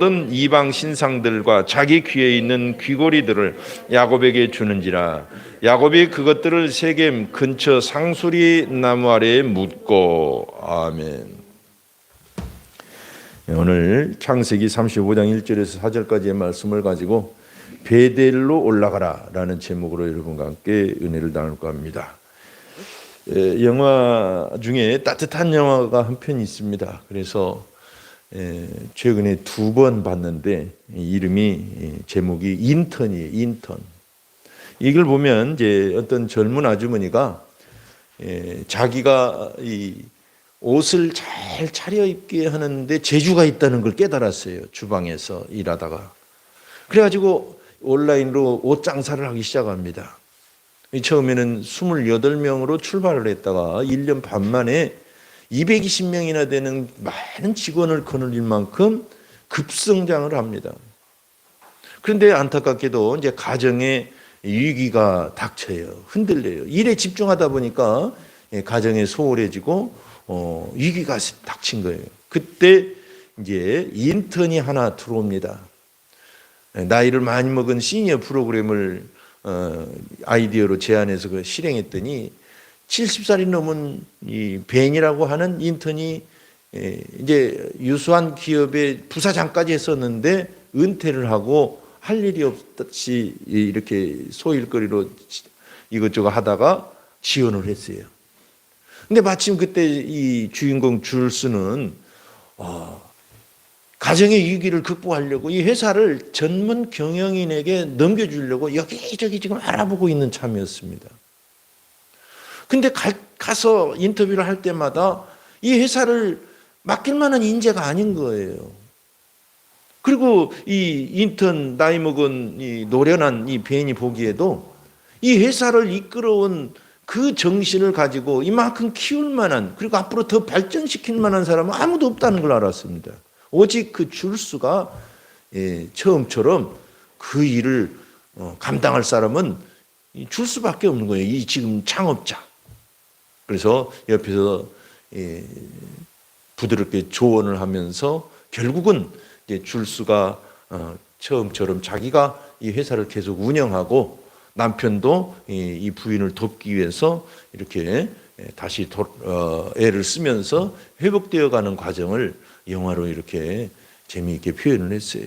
모든 이방 신상들과 자기 귀에 있는 귀고리들을 야곱에게 주는지라. 야곱이 그것들을 세겜 근처 상수리 나무 아래에 묻고. 아멘. 오늘 창세기 35장 1절에서 4절까지의 말씀을 가지고 베델로 올라가라 라는 제목으로 여러분과 함께 은혜를 나눌까 합니다. 영화 중에 따뜻한 영화가 한 편 있습니다. 그래서 최근에 2번 봤는데 이름이 제목이 인턴이에요. 인턴. 이걸 보면 이제 어떤 젊은 아주머니가 자기가 이 옷을 잘 차려입게 하는데 재주가 있다는 걸 깨달았어요. 주방에서 일하다가. 그래가지고 온라인으로 옷 장사를 하기 시작합니다. 처음에는 28명으로 출발을 했다가 1년 반 만에 220명이나 되는 많은 직원을 거느릴 만큼 급성장을 합니다. 그런데 안타깝게도 이제 가정에 위기가 닥쳐요. 흔들려요. 일에 집중하다 보니까 가정에 소홀해지고 위기가 닥친 거예요. 그때 이제 인턴이 하나 들어옵니다. 나이를 많이 먹은 시니어 프로그램을 아이디어로 제안해서 그 실행했더니 70살이 넘은 이 벤이라고 하는 인턴이 이제 유수한 기업의 부사장까지 했었는데 은퇴를 하고 할 일이 없이 이렇게 소일거리로 이것저것 하다가 지원을 했어요. 근데 마침 그때 이 주인공 줄스는 가정의 위기를 극복하려고 이 회사를 전문 경영인에게 넘겨주려고 여기저기 지금 알아보고 있는 참이었습니다. 근데 가서 인터뷰를 할 때마다 이 회사를 맡길 만한 인재가 아닌 거예요. 그리고 이 인턴 나이 먹은 이 노련한 이 벤이 보기에도 이 회사를 이끌어온 그 정신을 가지고 이만큼 키울 만한, 그리고 앞으로 더 발전시킬 만한 사람은 아무도 없다는 걸 알았습니다. 오직 그 줄수가 처음처럼 그 일을 감당할 사람은 줄수밖에 없는 거예요. 이 지금 창업자. 그래서 옆에서 부드럽게 조언을 하면서 결국은 이제 줄수가 처음처럼 자기가 이 회사를 계속 운영하고 남편도 이 부인을 돕기 위해서 이렇게 다시 애를 쓰면서 회복되어 가는 과정을 영화로 이렇게 재미있게 표현을 했어요.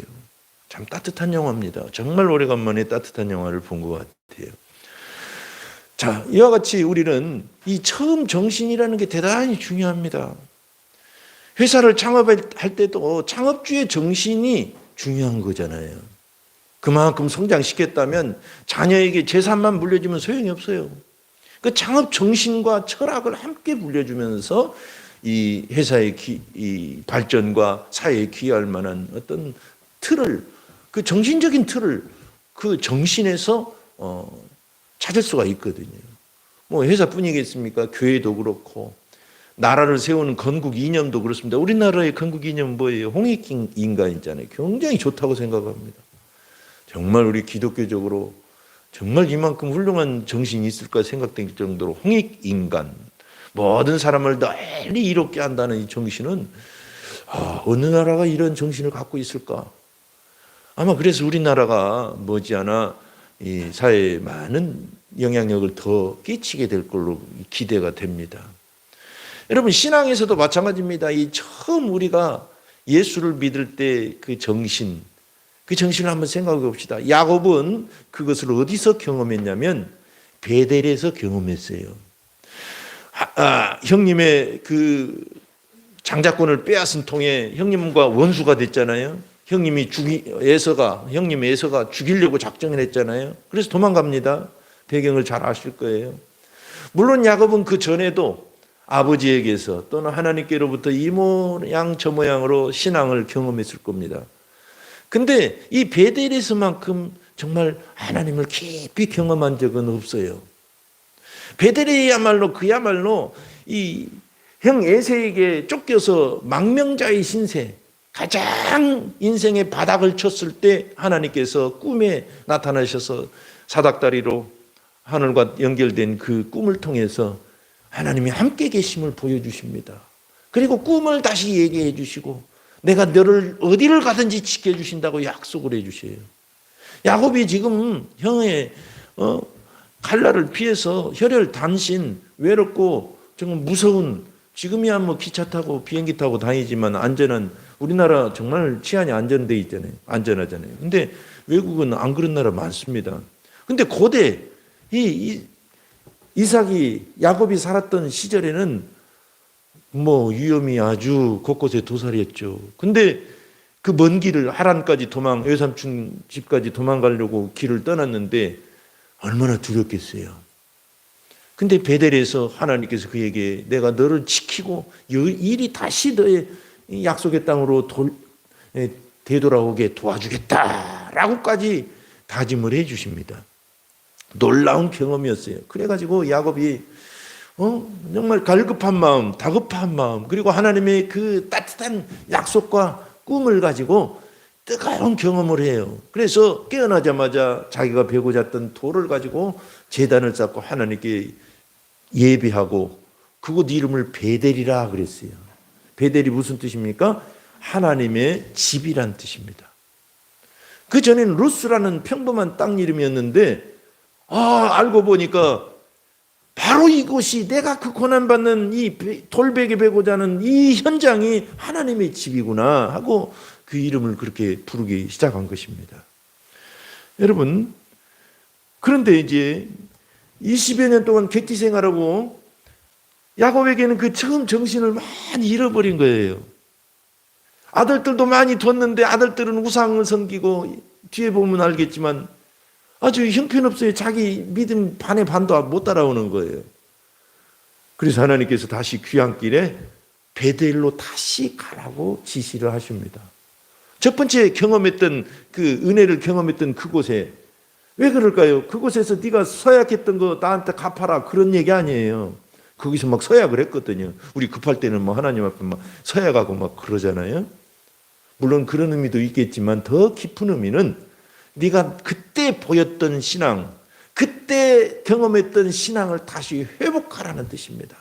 참 따뜻한 영화입니다. 정말 오래간만에 따뜻한 영화를 본 것 같아요. 자, 이와 같이 우리는 이 처음 정신이라는 게 대단히 중요합니다. 회사를 창업할 때도 창업주의 정신이 중요한 거잖아요. 그만큼 성장시켰다면 자녀에게 재산만 물려주면 소용이 없어요. 그 창업 정신과 철학을 함께 물려주면서 이 회사의 이 발전과 사회에 기여할 만한 어떤 틀을, 그 정신적인 틀을 그 정신에서 찾을 수가 있거든요. 뭐 회사뿐이겠습니까? 교회도 그렇고 나라를 세우는 건국 이념도 그렇습니다. 우리나라의 건국 이념은 뭐예요? 홍익인간이잖아요. 굉장히 좋다고 생각합니다. 정말 우리 기독교적으로 정말 이만큼 훌륭한 정신이 있을까 생각될 정도로 홍익인간, 모든 사람을 널리 이롭게 한다는 이 정신은 어느 나라가 이런 정신을 갖고 있을까? 아마 그래서 우리나라가 머지않아 이 사회에 많은 영향력을 더 끼치게 될 걸로 기대가 됩니다. 여러분, 신앙에서도 마찬가지입니다. 이 처음 우리가 예수를 믿을 때 그 정신, 그 정신을 한번 생각해 봅시다. 야곱은 그것을 어디서 경험했냐면 베델에서 경험했어요. 형님의 그 장자권을 빼앗은 통에 형님과 원수가 됐잖아요. 형님 에서가 죽이려고 작정을 했잖아요. 그래서 도망갑니다. 배경을 잘 아실 거예요. 물론 야곱은 그 전에도 아버지에게서 또는 하나님께로부터 이 모양 저 모양으로 신앙을 경험했을 겁니다. 근데 이 베델에서만큼 정말 하나님을 깊이 경험한 적은 없어요. 베델이야말로 그야말로 이 형 에세에게 쫓겨서 망명자의 신세, 가장 인생의 바닥을 쳤을 때 하나님께서 꿈에 나타나셔서 사닥다리로 하늘과 연결된 그 꿈을 통해서 하나님이 함께 계심을 보여주십니다. 그리고 꿈을 다시 얘기해 주시고 내가 너를 어디를 가든지 지켜주신다고 약속을 해주셔요. 야곱이 지금 형의 칼날을 피해서 혈혈 단신, 외롭고 정말 무서운, 지금이야 뭐 기차 타고 비행기 타고 다니지만 안전한, 우리나라 정말 치안이 안전돼 있잖아요. 안전하잖아요. 근데 외국은 안 그런 나라 많습니다. 근데 고대 이삭이, 야곱이 살았던 시절에는 뭐 위험이 아주 곳곳에 도사리했죠. 근데 그 먼 길을 하란까지 외삼촌 집까지 도망가려고 길을 떠났는데 얼마나 두렵겠어요. 근데 베델에서 하나님께서 그에게 내가 너를 지키고 일이 다시 너의 약속의 땅으로 되돌아오게 도와주겠다라고까지 다짐을 해 주십니다. 놀라운 경험이었어요. 그래가지고 야곱이 정말 갈급한 마음, 다급한 마음, 그리고 하나님의 그 따뜻한 약속과 꿈을 가지고 뜨거운 경험을 해요. 그래서 깨어나자마자 자기가 베고 잤던 돌을 가지고 제단을 쌓고 하나님께 예배하고 그곳 이름을 베델이라 그랬어요. 베델이 무슨 뜻입니까? 하나님의 집이란 뜻입니다. 그 전에는 루스라는 평범한 땅 이름이었는데 알고 보니까 바로 이곳이 내가 그 고난받는 이 돌베개 베고 자는 이 현장이 하나님의 집이구나 하고 그 이름을 그렇게 부르기 시작한 것입니다. 여러분, 그런데 이제 20여 년 동안 객지 생활하고 야곱에게는 그 처음 정신을 많이 잃어버린 거예요. 아들들도 많이 뒀는데 아들들은 우상을 섬기고 뒤에 보면 알겠지만 아주 형편없어요. 자기 믿음 반의 반도 못 따라오는 거예요. 그래서 하나님께서 다시 귀향길에 베델로 다시 가라고 지시를 하십니다. 첫 번째 경험했던 그 은혜를 경험했던 그곳에 왜 그럴까요? 그곳에서 네가 서약했던 거 나한테 갚아라 그런 얘기 아니에요. 거기서 막 서약을 했거든요. 우리 급할 때는 뭐 하나님 앞에 막 서약하고 막 그러잖아요. 물론 그런 의미도 있겠지만 더 깊은 의미는 네가 그때 보였던 신앙, 그때 경험했던 신앙을 다시 회복하라는 뜻입니다.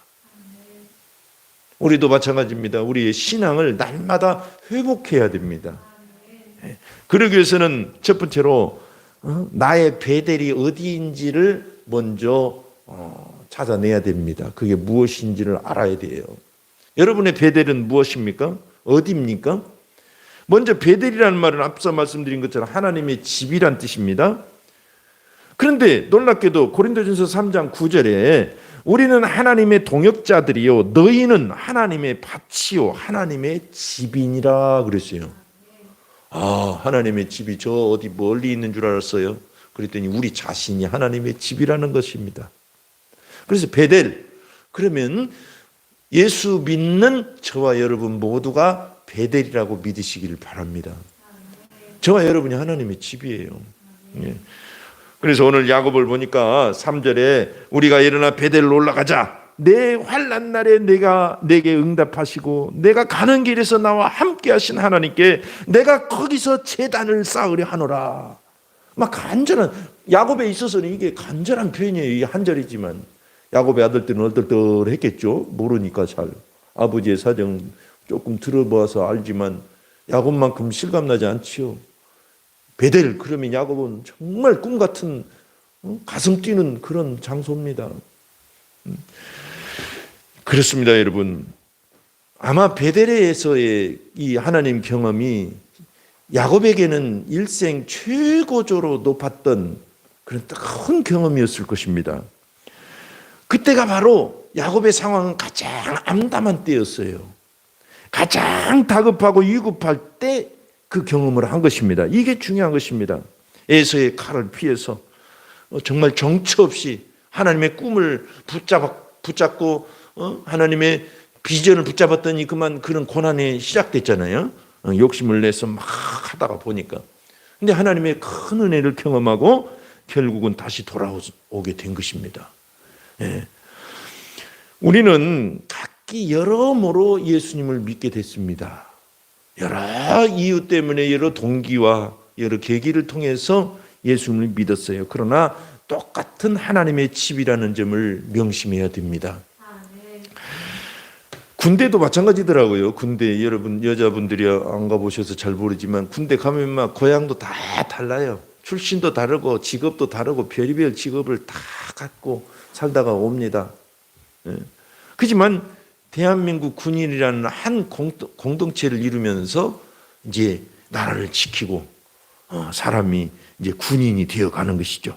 우리도 마찬가지입니다. 우리의 신앙을 날마다 회복해야 됩니다. 그러기 위해서는 첫 번째로 나의 베델이 어디인지를 먼저 찾아내야 됩니다. 그게 무엇인지를 알아야 돼요. 여러분의 베델은 무엇입니까? 어디입니까? 먼저 베델이라는 말은 앞서 말씀드린 것처럼 하나님의 집이란 뜻입니다. 그런데 놀랍게도 고린도전서 3장 9절에 우리는 하나님의 동역자들이요 너희는 하나님의 밭이요 하나님의 집이니라 그랬어요. 하나님의 집이 저 어디 멀리 있는 줄 알았어요. 그랬더니 우리 자신이 하나님의 집이라는 것입니다. 그래서 베델, 그러면 예수 믿는 저와 여러분 모두가 베델이라고 믿으시기를 바랍니다. 저와 여러분이 하나님의 집이에요. 그래서 오늘 야곱을 보니까 3절에 우리가 일어나 베델로 올라가자. 내 환난 날에 내게 응답하시고 내가 가는 길에서 나와 함께 하신 하나님께 내가 거기서 제단을 쌓으려 하노라. 막 간절한, 야곱에 있어서는 이게 간절한 표현이에요. 이게 한 절이지만 야곱의 아들들은 얼떨떨했겠죠. 모르니까 잘. 아버지의 사정 조금 들어봐서 알지만 야곱만큼 실감나지 않지요. 베델, 그러면 야곱은 정말 꿈같은 가슴 뛰는 그런 장소입니다. 그렇습니다, 여러분. 아마 베델에서의 이 하나님 경험이 야곱에게는 일생 최고조로 높았던 그런 큰 경험이었을 것입니다. 그때가 바로 야곱의 상황은 가장 암담한 때였어요. 가장 다급하고 위급할 때 그 경험을 한 것입니다. 이게 중요한 것입니다. 에서의 칼을 피해서 정말 정처 없이 하나님의 꿈을 붙잡고 하나님의 비전을 붙잡았더니 그만 그런 고난이 시작됐잖아요. 욕심을 내서 막 하다가 보니까. 근데 하나님의 큰 은혜를 경험하고 결국은 다시 돌아오게 된 것입니다. 우리는 각기 여러모로 예수님을 믿게 됐습니다. 여러 이유 때문에 여러 동기와 여러 계기를 통해서 예수님을 믿었어요. 그러나 똑같은 하나님의 집이라는 점을 명심해야 됩니다. 군대도 마찬가지더라고요. 군대 여러분 여자분들이 안 가보셔서 잘 모르지만 군대 가면 막 고향도 다 달라요. 출신도 다르고 직업도 다르고 별의별 직업을 다 갖고 살다가 옵니다. 그렇지만 대한민국 군인이라는 한 공동체를 이루면서 이제 나라를 지키고 사람이 이제 군인이 되어가는 것이죠.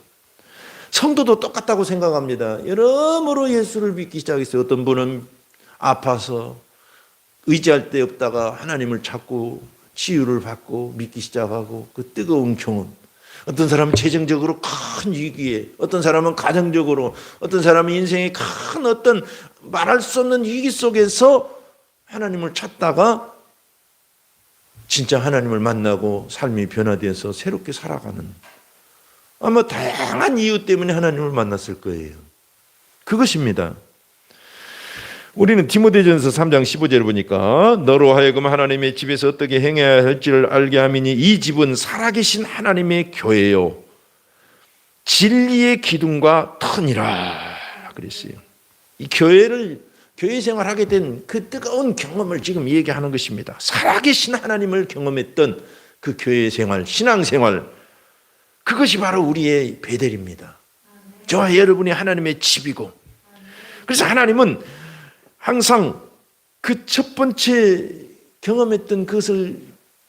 성도도 똑같다고 생각합니다. 여러모로 예수를 믿기 시작했어요. 어떤 분은 아파서 의지할 데 없다가 하나님을 찾고 치유를 받고 믿기 시작하고 그 뜨거운 경험. 어떤 사람은 재정적으로 큰 위기에, 어떤 사람은 가정적으로, 어떤 사람은 인생의 큰 어떤 말할 수 없는 위기 속에서 하나님을 찾다가 진짜 하나님을 만나고 삶이 변화되어서 새롭게 살아가는, 아마 다양한 이유 때문에 하나님을 만났을 거예요. 그것입니다. 우리는 디모데전서 3장 15절을 보니까 너로 하여금 하나님의 집에서 어떻게 행해야 할지를 알게 함이니 이 집은 살아계신 하나님의 교회요 진리의 기둥과 터니라 그랬어요. 이 교회 생활하게 된 그 뜨거운 경험을 지금 얘기하는 것입니다. 살아계신 하나님을 경험했던 그 교회 생활, 신앙 생활, 그것이 바로 우리의 베델입니다. 저와 여러분이 하나님의 집이고, 그래서 하나님은 항상 그 첫 번째 경험했던 그것을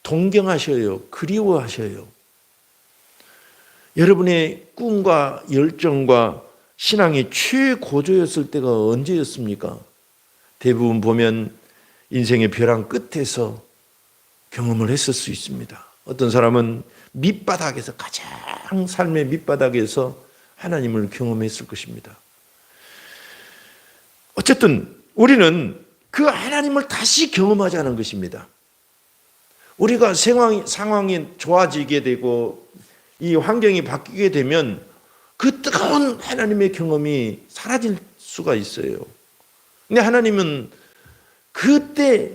동경하셔요. 그리워하셔요. 여러분의 꿈과 열정과 신앙이 최고조였을 때가 언제였습니까? 대부분 보면 인생의 벼랑 끝에서 경험을 했을 수 있습니다. 어떤 사람은 밑바닥에서, 가장 삶의 밑바닥에서 하나님을 경험했을 것입니다. 어쨌든 우리는 그 하나님을 다시 경험하자는 것입니다. 우리가 상황이 좋아지게 되고 이 환경이 바뀌게 되면 그 뜨거운 하나님의 경험이 사라질 수가 있어요. 근데 하나님은 그때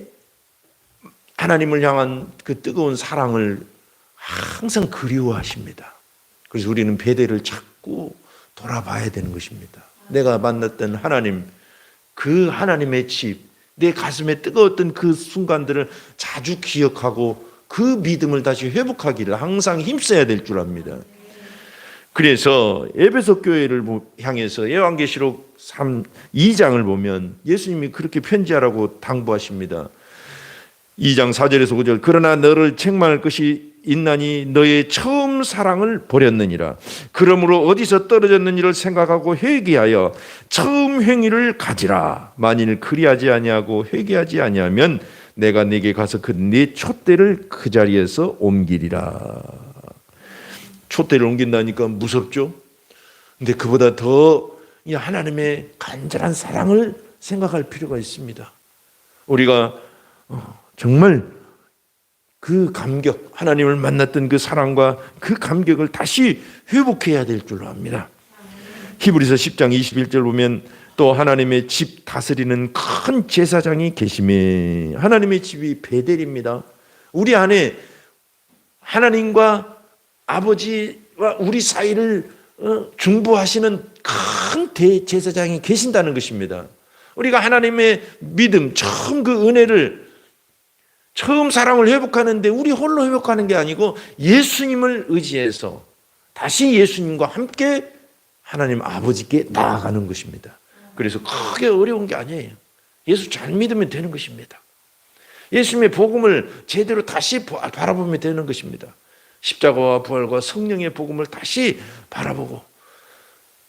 하나님을 향한 그 뜨거운 사랑을 항상 그리워하십니다. 그래서 우리는 베델을 자꾸 돌아봐야 되는 것입니다. 내가 만났던 하나님, 그 하나님의 집, 내 가슴에 뜨거웠던 그 순간들을 자주 기억하고 그 믿음을 다시 회복하기를 항상 힘써야 될 줄 압니다. 그래서 에베소 교회를 향해서 요한계시록 2장을 보면 예수님이 그렇게 편지하라고 당부하십니다. 2장 4절에서 5절 그러나 너를 책망할 것이 있나니 너의 처음 사랑을 버렸느니라. 그러므로 어디서 떨어졌는지를 생각하고 회개하여 처음 행위를 가지라. 만일 그리하지 아니하고 회개하지 아니하면 내가 네게 가서 그 네 촛대를 그 자리에서 옮기리라. 촛대를 옮긴다니까 무섭죠? 근데 그보다 더 하나님의 간절한 사랑을 생각할 필요가 있습니다. 우리가 정말 그 감격, 하나님을 만났던 그 사랑과 그 감격을 다시 회복해야 될 줄로 압니다. 히브리서 10장 21절 보면 또 하나님의 집 다스리는 큰 제사장이 계심에, 하나님의 집이 베델입니다. 우리 안에 하나님과 아버지와 우리 사이를 중보하시는 큰 대제사장이 계신다는 것입니다. 우리가 하나님의 믿음, 처음 그 은혜를, 처음 사랑을 회복하는데 우리 홀로 회복하는 게 아니고 예수님을 의지해서 다시 예수님과 함께 하나님 아버지께 나아가는 것입니다. 그래서 크게 어려운 게 아니에요. 예수 잘 믿으면 되는 것입니다. 예수님의 복음을 제대로 다시 바라보면 되는 것입니다. 십자가와 부활과 성령의 복음을 다시 바라보고,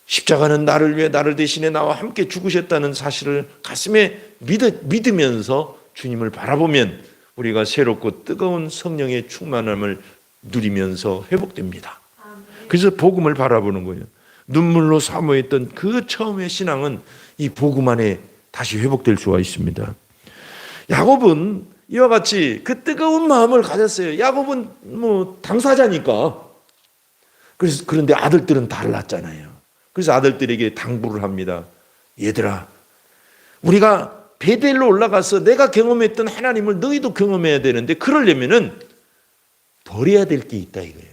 십자가는 나를 위해 나를 대신해 나와 함께 죽으셨다는 사실을 가슴에 믿으면서 주님을 바라보면 우리가 새롭고 뜨거운 성령의 충만함을 누리면서 회복됩니다. 그래서 복음을 바라보는 거예요. 눈물로 사모했던 그 처음의 신앙은 이 복음 안에 다시 회복될 수가 있습니다. 야곱은 이와 같이 그 뜨거운 마음을 가졌어요. 야곱은 당사자니까. 그런데 아들들은 달랐잖아요. 그래서 아들들에게 당부를 합니다. 얘들아, 우리가 베델로 올라가서 내가 경험했던 하나님을 너희도 경험해야 되는데 그러려면은 버려야 될 게 있다 이거예요.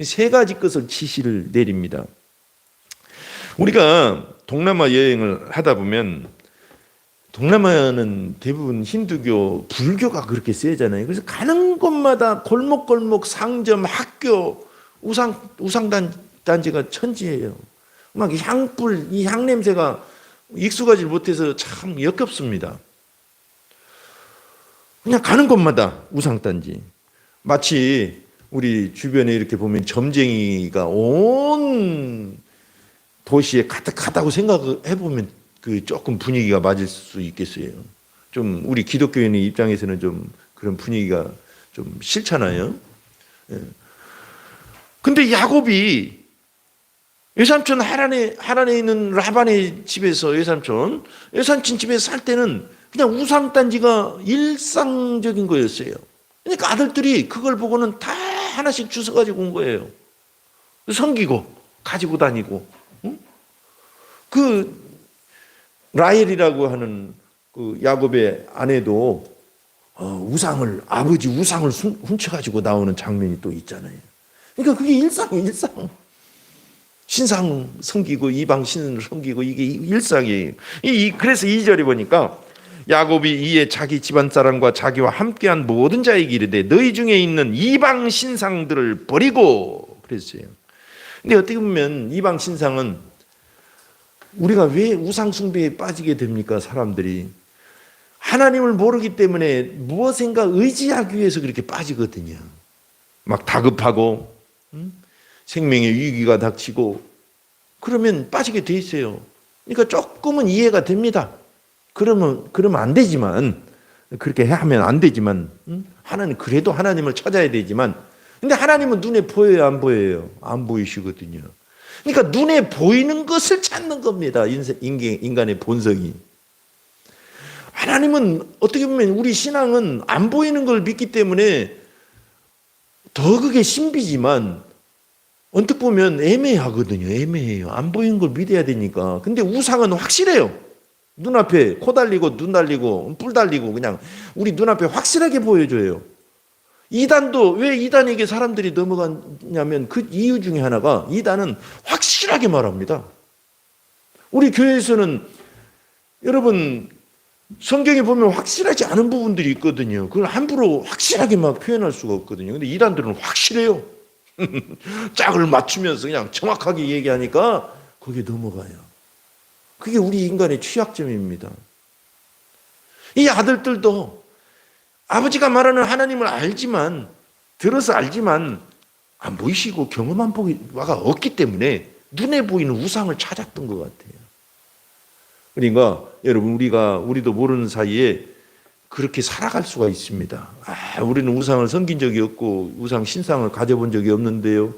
세 가지 것을 지시를 내립니다. 우리가 동남아 여행을 하다 보면 동남아는 대부분 힌두교, 불교가 그렇게 세잖아요. 그래서 가는 곳마다 골목골목 상점, 학교, 우상단지가 천지예요. 막 향불, 이 향냄새가 익숙하지 못해서 참 역겹습니다. 그냥 가는 곳마다 우상단지. 마치 우리 주변에 이렇게 보면 점쟁이가 온 도시에 가득하다고 생각해 보면 그 조금 분위기가 맞을 수 있겠어요. 좀 우리 기독교인의 입장에서는 좀 그런 분위기가 좀 싫잖아요. 예. 근데 야곱이 외삼촌 하란에 있는 라반의 집에서 외삼촌 집에서 살 때는 그냥 우상단지가 일상적인 거였어요. 그러니까 아들들이 그걸 보고는 다 하나씩 주워 가지고 온 거예요. 섬기고 가지고 다니고. 응? 그 라헬이라고 하는 그 야곱의 아내도 아버지 우상을 훔쳐가지고 나오는 장면이 또 있잖아요. 그러니까 그게 일상이에요, 일상. 신상 섬기고 이방 신을 섬기고 이게 일상이에요. 그래서 2절에 보니까 야곱이 이에 자기 집안 사람과 자기와 함께한 모든 자에게 이르되 너희 중에 있는 이방 신상들을 버리고 그랬어요. 근데 어떻게 보면 이방 신상은 우리가 왜 우상 숭배에 빠지게 됩니까? 사람들이 하나님을 모르기 때문에 무엇인가 의지하기 위해서 그렇게 빠지거든요. 막 다급하고 생명의 위기가 닥치고 그러면 빠지게 돼 있어요. 그러니까 조금은 이해가 됩니다. 그러면 안 되지만 그렇게 하면 안 되지만 그래도 하나님을 찾아야 되지만 근데 하나님은 눈에 보여요, 안 보여요? 안 보이시거든요. 그러니까 눈에 보이는 것을 찾는 겁니다. 인간의 본성이. 하나님은 어떻게 보면 우리 신앙은 안 보이는 걸 믿기 때문에 더 그게 신비지만 언뜻 보면 애매하거든요. 애매해요. 안 보이는 걸 믿어야 되니까. 근데 우상은 확실해요. 눈앞에 코 달리고 눈 달리고 뿔 달리고 그냥 우리 눈앞에 확실하게 보여줘요. 이단도 왜 이단에게 사람들이 넘어갔냐면 그 이유 중에 하나가 이단은 확실하게 말합니다. 우리 교회에서는 여러분 성경에 보면 확실하지 않은 부분들이 있거든요. 그걸 함부로 확실하게 막 표현할 수가 없거든요. 근데 이단들은 확실해요. 짝을 맞추면서 그냥 정확하게 얘기하니까 거기에 넘어가요. 그게 우리 인간의 취약점입니다. 이 아들들도 아버지가 말하는 하나님을 들어서 알지만 안 보이시고 경험한 바가 없기 때문에 눈에 보이는 우상을 찾았던 것 같아요. 그러니까 여러분 우리도 모르는 사이에 그렇게 살아갈 수가 있습니다. 우리는 우상을 섬긴 적이 없고 우상 신상을 가져본 적이 없는데요.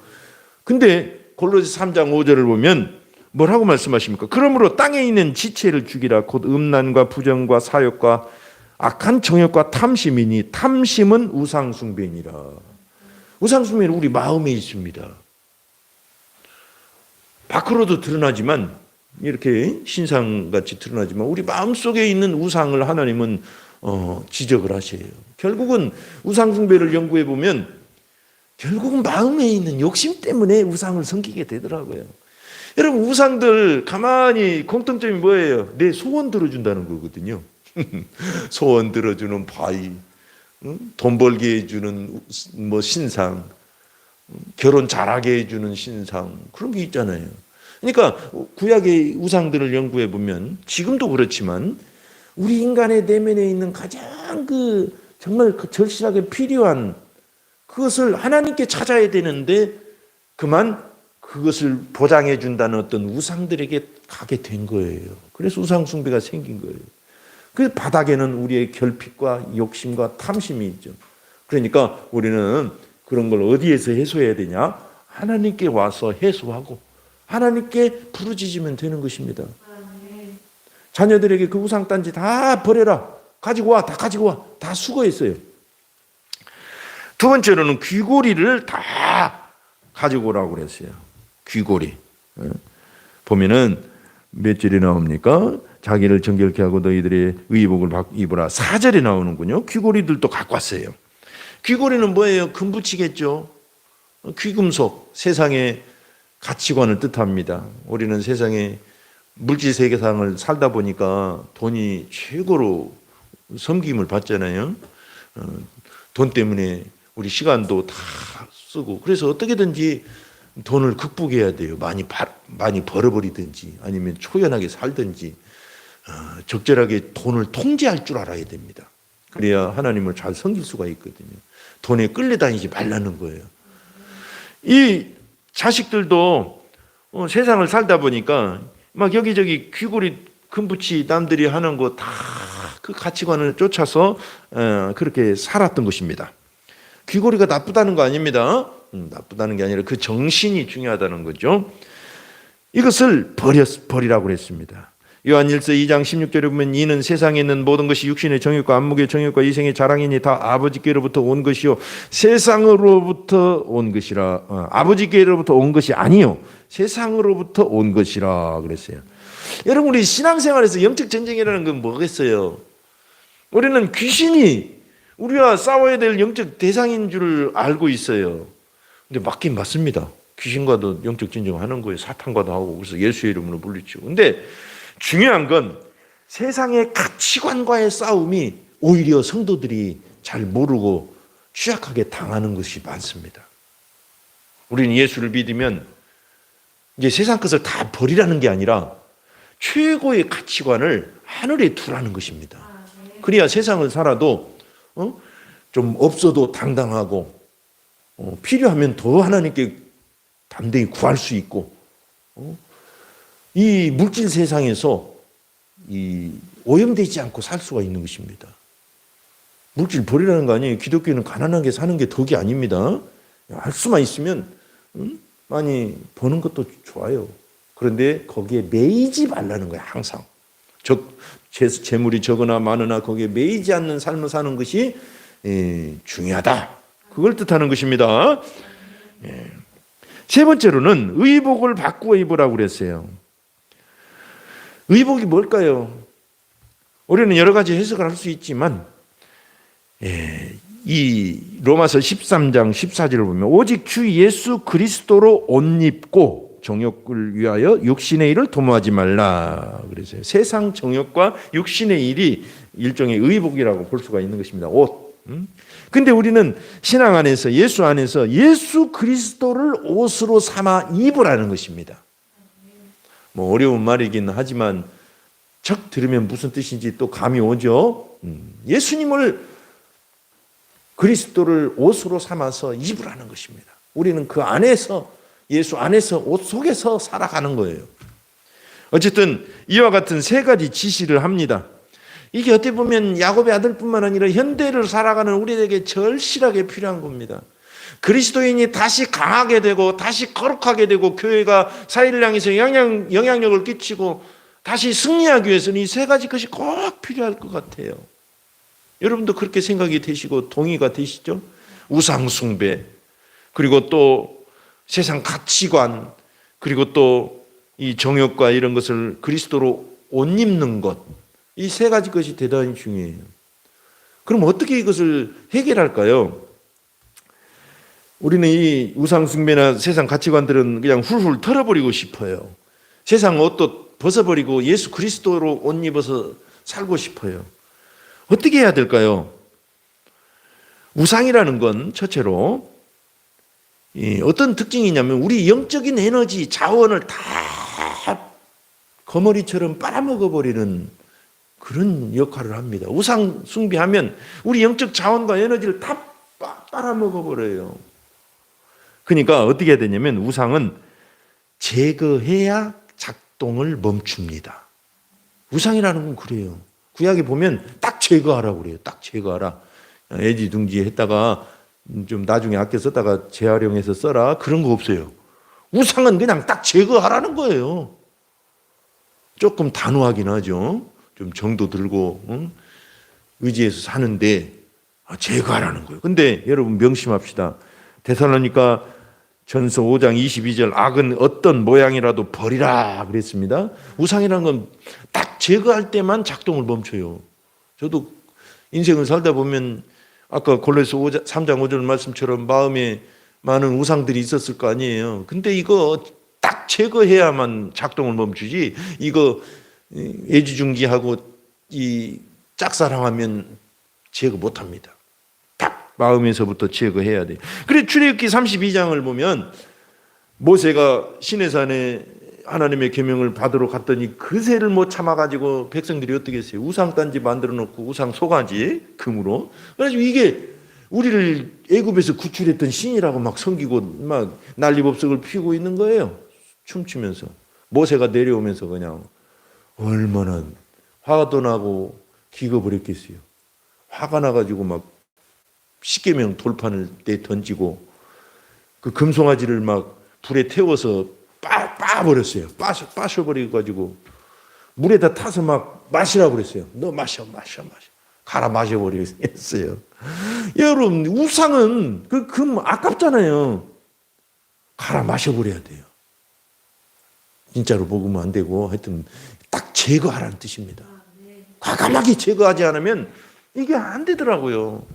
근데 골로새 3장 5절을 보면 뭐라고 말씀하십니까? 그러므로 땅에 있는 지체를 죽이라. 곧 음란과 부정과 사욕과 악한 정욕과 탐심이니 탐심은 우상 숭배니라. 우상 숭배는 우리 마음에 있습니다. 밖으로도 드러나지만 이렇게 신상같이 드러나지만 우리 마음속에 있는 우상을 하나님은 지적을 하셔요. 결국은 우상 숭배를 연구해 보면 결국은 마음에 있는 욕심 때문에 우상을 섬기게 되더라고요. 여러분 우상들 가만히 공통점이 뭐예요? 내 소원 들어준다는 거거든요. 소원 들어주는 바위, 돈 벌게 해주는 뭐 신상, 결혼 잘하게 해주는 신상 그런 게 있잖아요. 그러니까 구약의 우상들을 연구해 보면 지금도 그렇지만 우리 인간의 내면에 있는 가장 정말 절실하게 필요한 그것을 하나님께 찾아야 되는데 그것을 보장해 준다는 어떤 우상들에게 가게 된 거예요. 그래서 우상 숭배가 생긴 거예요. 그 바닥에는 우리의 결핍과 욕심과 탐심이 있죠. 그러니까 우리는 그런 걸 어디에서 해소해야 되냐? 하나님께 와서 해소하고 하나님께 부르짖으면 되는 것입니다. 자녀들에게 그 우상단지 다 버려라. 가지고 와. 다 가지고 와. 다 수거했어요. 두 번째로는 귀고리를 다 가지고 오라고 그랬어요. 귀고리. 보면은 몇 절에 나옵니까? 자기를 정결케 하고 너희들의 의복을 입으라. 4절에 나오는군요. 귀고리들도 갖고 왔어요. 귀고리는 뭐예요? 금붙이겠죠. 귀금속, 세상의 가치관을 뜻합니다. 우리는 세상에 물질 세계상을 살다 보니까 돈이 최고로 섬김을 받잖아요. 돈 때문에 우리 시간도 다 쓰고, 그래서 어떻게든지 돈을 극복해야 돼요. 많이 벌어버리든지 아니면 초연하게 살든지 적절하게 돈을 통제할 줄 알아야 됩니다. 그래야 하나님을 잘 섬길 수가 있거든요. 돈에 끌려다니지 말라는 거예요. 이 자식들도 세상을 살다 보니까 막 여기저기 귀걸이 금붙이 남들이 하는 거 다 그 가치관을 쫓아서 그렇게 살았던 것입니다. 귀걸이가 나쁘다는 거 아닙니다. 나쁘다는 게 아니라 그 정신이 중요하다는 거죠. 이것을 버리라고 그랬습니다. 요한일서 2장 16절에 보면 이는 세상에 있는 모든 것이 육신의 정욕과 안목의 정욕과 이생의 자랑이니 다 아버지께로부터 온 것이요 세상으로부터 온 것이라. 아버지께로부터 온 것이 아니요 세상으로부터 온 것이라 그랬어요. 여러분, 우리 신앙생활에서 영적 전쟁이라는 건 뭐겠어요? 우리는 귀신이 우리와 싸워야 될 영적 대상인 줄 알고 있어요. 근데 맞긴 맞습니다. 귀신과도 영적 전쟁하는 거예요. 사탄과도 하고. 그래서 예수의 이름으로 물리치고. 근데 중요한 건 세상의 가치관과의 싸움이 오히려 성도들이 잘 모르고 취약하게 당하는 것이 많습니다. 우리는 예수를 믿으면 이제 세상 것을 다 버리라는 게 아니라 최고의 가치관을 하늘에 두라는 것입니다. 그래야 세상을 살아도 좀 없어도 당당하고 필요하면 더 하나님께 담대히 구할 수 있고 이 물질 세상에서 오염되지 않고 살 수가 있는 것입니다. 물질 버리라는 거 아니에요. 기독교는 가난하게 사는 게 덕이 아닙니다. 할 수만 있으면 많이 버는 것도 좋아요. 그런데 거기에 매이지 말라는 거예요. 항상 재물이 적으나 많으나 거기에 매이지 않는 삶을 사는 것이 중요하다. 그걸 뜻하는 것입니다. 세 번째로는 의복을 바꾸어 입으라고 그랬어요. 의복이 뭘까요? 우리는 여러 가지 해석을 할 수 있지만 이 로마서 13장 14절을 보면 오직 주 예수 그리스도로 옷 입고 정욕을 위하여 육신의 일을 도모하지 말라 그랬어요. 세상 정욕과 육신의 일이 일종의 의복이라고 볼 수가 있는 것입니다. 옷. 근데 우리는 신앙 안에서 예수 안에서 예수 그리스도를 옷으로 삼아 입으라는 것입니다. 뭐 어려운 말이긴 하지만 척 들으면 무슨 뜻인지 또 감이 오죠. 예수님을 그리스도를 옷으로 삼아서 입으라는 것입니다. 우리는 그 안에서 예수 안에서 옷 속에서 살아가는 거예요. 어쨌든 이와 같은 세 가지 지시를 합니다. 이게 어떻게 보면 야곱의 아들뿐만 아니라 현대를 살아가는 우리에게 절실하게 필요한 겁니다. 그리스도인이 다시 강하게 되고 다시 거룩하게 되고 교회가 사회를 향해서 영향력을 끼치고 다시 승리하기 위해서는 이 세 가지 것이 꼭 필요할 것 같아요. 여러분도 그렇게 생각이 되시고 동의가 되시죠? 우상 숭배, 그리고 또 세상 가치관, 그리고 또 이 정욕과 이런 것을 그리스도로 옷 입는 것, 이 세 가지 것이 대단히 중요해요. 그럼 어떻게 이것을 해결할까요? 우리는 이 우상 숭배나 세상 가치관들은 그냥 훌훌 털어버리고 싶어요. 세상 옷도 벗어버리고 예수 그리스도로 옷 입어서 살고 싶어요. 어떻게 해야 될까요? 우상이라는 건 첫째로 어떤 특징이 있냐면 우리 영적인 에너지, 자원을 다 거머리처럼 빨아먹어버리는 그런 역할을 합니다. 우상 숭배하면 우리 영적 자원과 에너지를 다 빨아먹어버려요. 그러니까 어떻게 해야 되냐면 우상은 제거해야 작동을 멈춥니다. 우상이라는 건 그래요. 구약에 보면 딱 제거하라고 그래요. 딱 제거하라. 애지둥지 했다가 좀 나중에 아껴 썼다가 재활용해서 써라. 그런 거 없어요. 우상은 그냥 딱 제거하라는 거예요. 조금 단호하긴 하죠. 좀 정도 들고 의지해서 사는데 제거하라는 거예요. 근데 여러분 명심합시다. 데살로니가 전서 5장 22절 악은 어떤 모양이라도 버리라 그랬습니다. 우상이라는 건 딱 제거할 때만 작동을 멈춰요. 저도 인생을 살다 보면 아까 골로새 3장 5절 말씀처럼 마음에 많은 우상들이 있었을 거 아니에요. 근데 이거 딱 제거해야만 작동을 멈추지, 이거 애지중지하고 이 짝사랑하면 제거 못합니다. 딱 마음에서부터 제거해야 돼요. 그래 출애굽기 32장을 보면 모세가 시내산에 하나님의 계명을 받으러 갔더니 그새를 못 참아가지고 백성들이 어떻게 했어요? 우상단지 만들어 놓고 우상 소가지 금으로. 그래가지고 이게 우리를 애굽에서 구출했던 신이라고 막 섬기고 막 난리법석을 피우고 있는 거예요. 춤추면서. 모세가 내려오면서 그냥 얼마나 화도 나고 기겁을 했겠어요. 화가 나가지고 막 십계명 돌판을 내 던지고 그 금송아지를 막 불에 태워서 빠버렸어요. 빠셔버리고 물에다 타서 막 마시라고 그랬어요. 너 마셔. 갈아 마셔버렸어요. 여러분, 우상은 그 금 아깝잖아요. 갈아 마셔버려야 돼요. 진짜로 먹으면 안 되고 하여튼 딱 제거하라는 뜻입니다. 과감하게 제거하지 않으면 이게 안 되더라고요.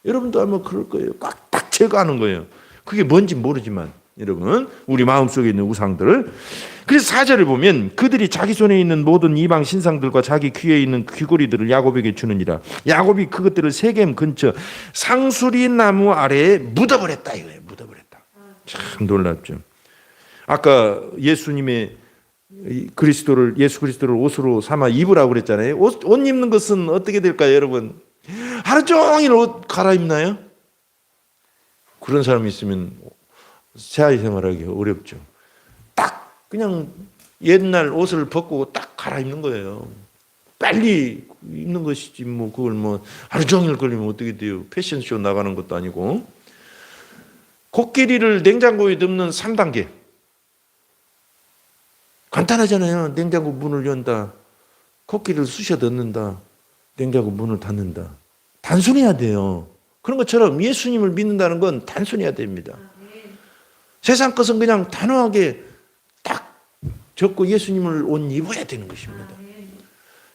여러분도 아마 그럴 거예요. 딱 제거하는 거예요. 그게 뭔지 모르지만 여러분, 우리 마음속에 있는 우상들을. 그래서 4절을 보면 그들이 자기 손에 있는 모든 이방 신상들과 자기 귀에 있는 귀고리들을 야곱에게 주느니라. 야곱이 그것들을 세겜 근처 상수리 나무 아래에 묻어버렸다 이거예요. 묻어버렸다. 참 놀랍죠. 아까 예수 그리스도를 옷으로 삼아 입으라고 그랬잖아요. 옷 입는 것은 어떻게 될까요, 여러분? 하루 종일 옷 갈아입나요? 그런 사람이 있으면 새아이 생활하기 어렵죠. 딱 그냥 옛날 옷을 벗고 딱 갈아입는 거예요. 빨리 입는 것이지 뭐 그걸 뭐 하루 종일 걸리면 어떻게 돼요? 패션쇼 나가는 것도 아니고. 코끼리를 냉장고에 넣는 3단계. 간단하잖아요. 냉장고 문을 연다. 코끼리를 쑤셔 넣는다. 냉장고 문을 닫는다. 단순해야 돼요. 그런 것처럼 예수님을 믿는다는 건 단순해야 됩니다. 세상 것은 그냥 단호하게 딱 적고 예수님을 옷 입어야 되는 것입니다.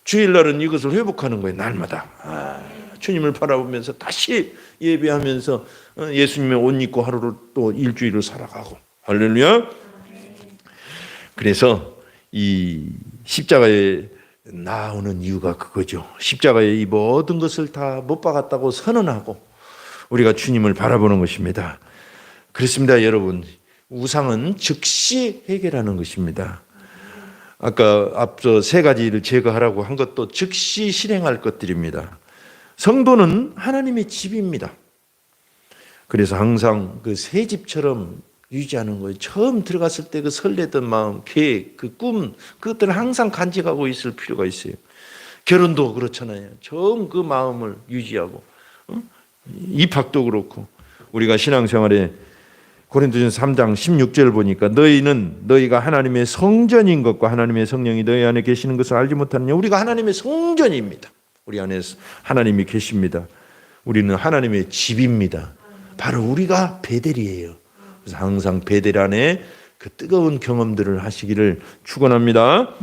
주일날은 이것을 회복하는 거예요. 날마다. 주님을 바라보면서 다시 예배하면서 예수님의 옷 입고 하루를 또 일주일을 살아가고. 할렐루야. 그래서 이 십자가에 나오는 이유가 그거죠. 십자가에 이 모든 것을 다 못 박았다고 선언하고 우리가 주님을 바라보는 것입니다. 그렇습니다, 여러분. 우상은 즉시 해결하는 것입니다. 아까 앞서 3가지를 제거하라고 한 것도 즉시 실행할 것들입니다. 성도는 하나님의 집입니다. 그래서 항상 그 새 집처럼 유지하는 거예요. 처음 들어갔을 때 그 설레던 마음, 계획, 그 꿈, 그것들을 항상 간직하고 있을 필요가 있어요. 결혼도 그렇잖아요. 처음 그 마음을 유지하고, 입학도 그렇고. 우리가 신앙생활에 고린도전서 3장 16절 보니까 너희가 하나님의 성전인 것과 하나님의 성령이 너희 안에 계시는 것을 알지 못하느냐. 우리가 하나님의 성전입니다. 우리 안에 하나님이 계십니다. 우리는 하나님의 집입니다. 바로 우리가 베델이에요. 그래서 항상 베델 안에 그 뜨거운 경험들을 하시기를 축원합니다.